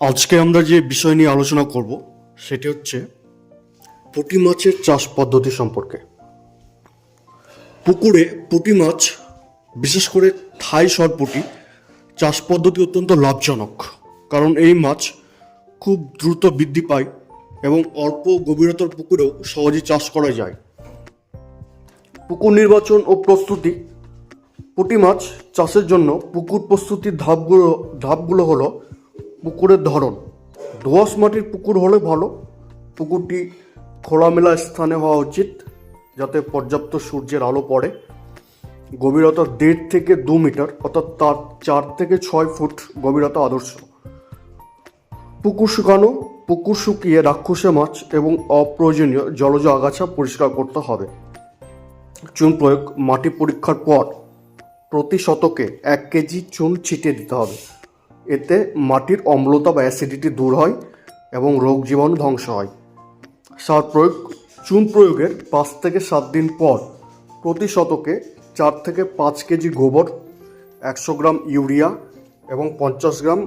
আজকে আমরা যে বিষয় নিয়ে আলোচনা করব সেটি হচ্ছে পুঁটি মাছের চাষ পদ্ধতি সম্পর্কে। পুকুরে পুঁটি মাছ, বিশেষ করে থাই সরপুঁটি চাষ পদ্ধতি অত্যন্ত লাভজনক, কারণ এই মাছ খুব দ্রুত বৃদ্ধি পায় এবং অল্প গভীরতার পুকুরেও সহজে চাষ করা যায়। পুকুর নির্বাচন ও প্রস্তুতি। পুঁটি মাছ চাষের জন্য পুকুর প্রস্তুতির ধাপগুলো হলো: পুকুরের ধরন। দোআঁশ মাটির পুকুর হলে ভালো। পুকুরটি খোলামেলা স্থানে হওয়া উচিত, যাতে পর্যাপ্ত সূর্যের আলো পড়ে। গভীরতা 1.5 থেকে 2 মিটার, অর্থাৎ তার 4 থেকে 6 ফুট গভীরতা আদর্শ। পুকুর শুকানো। পুকুর শুকিয়ে রাক্ষসে মাছ এবং অপ্রয়োজনীয় জলজ আগাছা পরিষ্কার করতে হবে। চুন প্রয়োগ। মাটি পরীক্ষার পর প্রতি শতকে 1 কেজি চুন ছিটিয়ে দিতে হবে। এতে মাটির অম্লতা বা অ্যাসিডিটি দূর হয় এবং রোগ জীবাণু ধ্বংস হয়। সার প্রয়োগ। চুন প্রয়োগের 5 থেকে 7 দিন পর প্রতি শতকে 4 থেকে 5 কেজি গোবর, 100 গ্রাম ইউরিয়া এবং 50 গ্রাম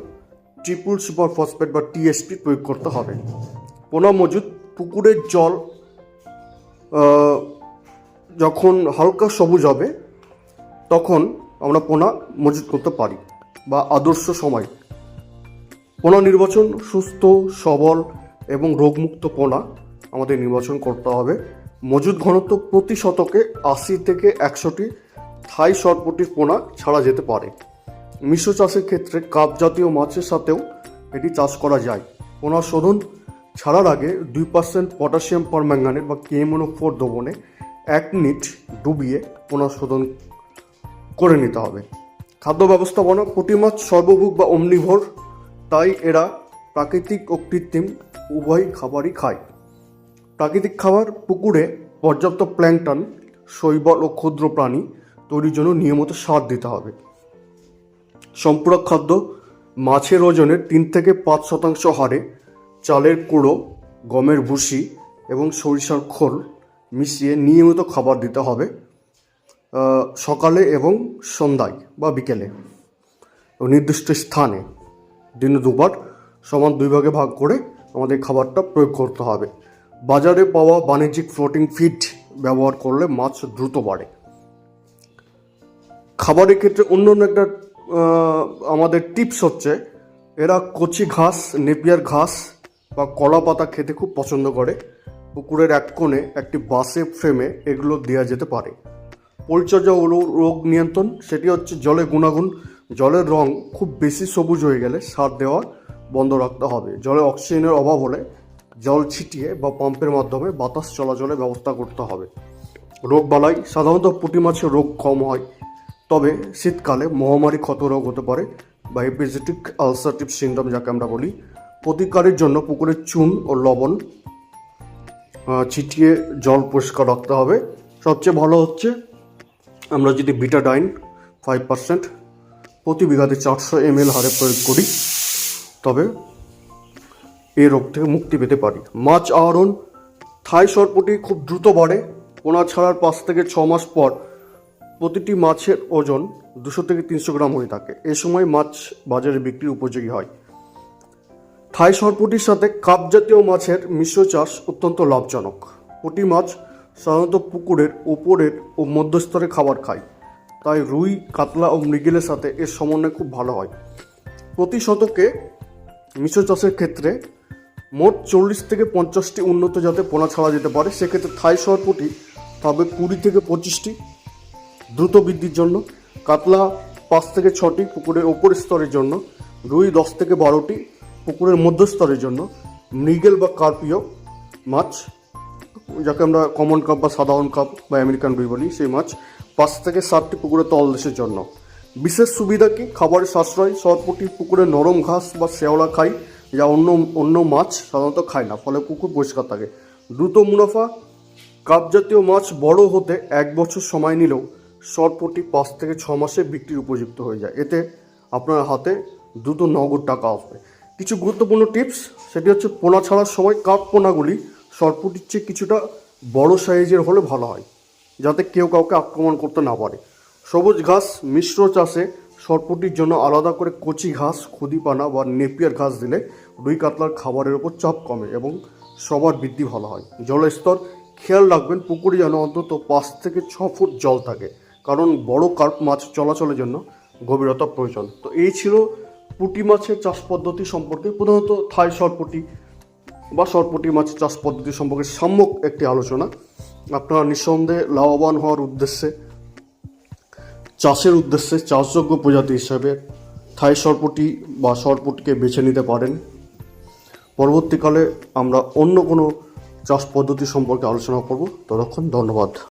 ট্রিপল সুপার ফসফেট বা টিএসপি প্রয়োগ করতে হবে। পোনা মজুত। পুকুরের জল যখন হালকা সবুজ হবে তখন আমরা পোনা মজুত করতে পারি, বা আদর্শ সময়। পোনা নির্বাচন। সুস্থ, সবল এবং রোগমুক্ত পোনা আমাদের নির্বাচন করতে হবে। মজুত ঘনত্ব প্রতি শতকে 80 থেকে 100টি থাই সরপুঁটির পোনা ছাড়া যেতে পারে। মিশ্র চাষের ক্ষেত্রে কাপ জাতীয় মাছের সাথেও এটি চাষ করা যায়। পোনা শোধন ছাড়ার আগে 2% পটাশিয়াম পারম্যাঙ্গানেট বা KMNO4 দ্রবণে 1 মিনিট ডুবিয়ে পোনা শোধন করে নিতে হবে। খাদ্য ব্যবস্থাপনা। পুঁটি মাছ সর্বভুক বা অমনিভোর, তাই এরা প্রাকৃতিক ও কৃত্রিম উভয় খাবারই খায়। প্রাকৃতিক খাবার। পুকুরে পর্যাপ্ত প্ল্যাঙ্কটন, শৈবাল ও ক্ষুদ্র প্রাণী তৈরির জন্য নিয়মিত সার দিতে হবে। সম্পূরক খাদ্য। মাছের ওজনের 3 থেকে 5% হারে চালের কুড়ো, গমের ভুসি এবং সরিষার খোল মিশিয়ে নিয়মিত খাবার দিতে হবে, সকালে এবং সন্ধ্যায় বা বিকেলে, নির্দিষ্ট স্থানে দিনে 2 বার সমান 2 ভাগে ভাগ করে আমাদের খাবারটা প্রয়োগ করতে হবে। বাজারে পাওয়া বাণিজ্যিক ফ্লোটিং ফিড ব্যবহার করলে মাছ দ্রুত বাড়ে। খাবারের ক্ষেত্রে অন্যান্য একটা আমাদের টিপস হচ্ছে, এরা কচি ঘাস, নেপিয়ার ঘাস বা কলা পাতা খেতে খুব পছন্দ করে। পুকুরের এক কোণে একটি বাঁশের ফ্রেমে এগুলো দেওয়া যেতে পারে। পরিচর্যা ও রোগ নিয়ন্ত্রণ। সেটি হচ্ছে জলের গুণাগুণ। জলের রং খুব বেশি সবুজ হয়ে গেলে সার দেওয়া বন্ধ রাখতে হবে। জলে অক্সিজেনের অভাব হলে জল ছিটিয়ে বা পাম্পের মাধ্যমে বাতাস চলাচলের ব্যবস্থা করতে হবে। রোগ বালাই। সাধারণত পুঁটি মাছের রোগ কম হয়, তবে শীতকালে মহামারী ক্ষত রোগ হতে পারে বা হেপাটাইটিক আলসারেটিভ সিনড্রোম যাকে আমরা বলি। প্রতিকারের জন্য পুকুরে চুন ও লবণ ছিটিয়ে জল পরিষ্কার রাখতে হবে। সবচেয়ে ভালো হচ্ছে আমরা যদি বিটাডাইন 5% প্রতি বিঘাতে 400 ml হারে প্রয়োগ করি, তবে এই রোগ থেকে মুক্তি পেতে পারি। মাছ আহরণ। থাই সরপুঁটি খুব দ্রুত বাড়ে। পোনা ছাড়ার 5 থেকে 6 মাস পর প্রতিটি মাছের ওজন 200 থেকে 300 গ্রাম হয়ে থাকে। এ সময় মাছ বাজারে বিক্রির উপযোগী হয়। থাই সরপুঁটির সাথে কাপ জাতীয় মাছের মিশ্র চাষ অত্যন্ত লাভজনক। পুঁটি মাছ সাধারণত পুকুরের উপরের ও মধ্যস্তরে খাবার খায়, তাই রুই, কাতলা ও মৃগেলের সাথে এর সমন্বয় খুব ভালো হয়। প্রতি শতকে মিশ্র চাষের ক্ষেত্রে মোট 40 থেকে 50টি উন্নত জাতের পোনা ছাড়া যেতে পারে। সেক্ষেত্রে থাই সরপুঁটি তবে 20 থেকে 25টি দ্রুত বৃদ্ধির জন্য, কাতলা 5 থেকে 6টি পুকুরের ওপরের স্তরের জন্য, রুই 10 থেকে 12টি পুকুরের মধ্যস্তরের জন্য, মৃগেল বা কার্পীয় মাছ যাকে আমরা কমন কাপ বা সাধারণ কাপ বা আমেরিকান রুই বলি, সেই মাছ 5 থেকে 7টি পুকুরের তলদেশের জন্য। বিশেষ সুবিধা কি? খাবারের সাশ্রয়। সরপুঁটি পুকুরে নরম ঘাস বা শ্যাওলা খায়, যা অন্য মাছ সাধারণত খায় না, ফলে পুকুর পরিষ্কার থাকে। দ্রুত মুনাফা। কাপ জাতীয় মাছ বড় হতে 1 বছর সময় নিলেও সরপুঁটি 5 থেকে 6 মাসে বিক্রির উপযুক্ত হয়ে যায়। এতে আপনার হাতে দ্রুত নগদ টাকা আসবে। কিছু গুরুত্বপূর্ণ টিপস, সেটি হচ্ছে পোনা ছাড়ার সময় কাপ পোনাগুলি সরপুঁটির চেয়ে কিছুটা বড় সাইজের হলে ভালো হয়, যাতে কেউ কাউকে আক্রমণ করতে না পারে। সবুজ ঘাস। মিশ্র চাষে সরপুটির জন্য আলাদা করে কচি ঘাস, খুদিপানা বা নেপিয়ার ঘাস দিলে রুই কাতলার খাবারের ওপর চাপ কমে এবং সবার বৃদ্ধি ভালো হয়। জলের স্তর খেয়াল রাখবেন, পুকুরে যেন অন্তত 5 থেকে 6 ফুট জল থাকে, কারণ বড় কার্প মাছ চলাচলের জন্য গভীরতা প্রয়োজন। তো এই ছিল পুঁটি মাছের চাষ পদ্ধতি সম্পর্কে, প্রধানত থাই সরপুটি বা সরপুটি মাছের চাষ পদ্ধতি সম্পর্কে সম্যক একটি আলোচনা। আপনারা নিঃসন্দেহে লাভবান হওয়ার উদ্দেশ্যে, চাষের উদ্দেশ্যে চাষযোগ্য প্রজাতি হিসাবে থাই সরপুটি বা সরপুটিকে বেছে নিতে পারেন। পরবর্তীকালে আমরা অন্য কোনো চাষ পদ্ধতি সম্পর্কে আলোচনা করব। ততক্ষণ ধন্যবাদ।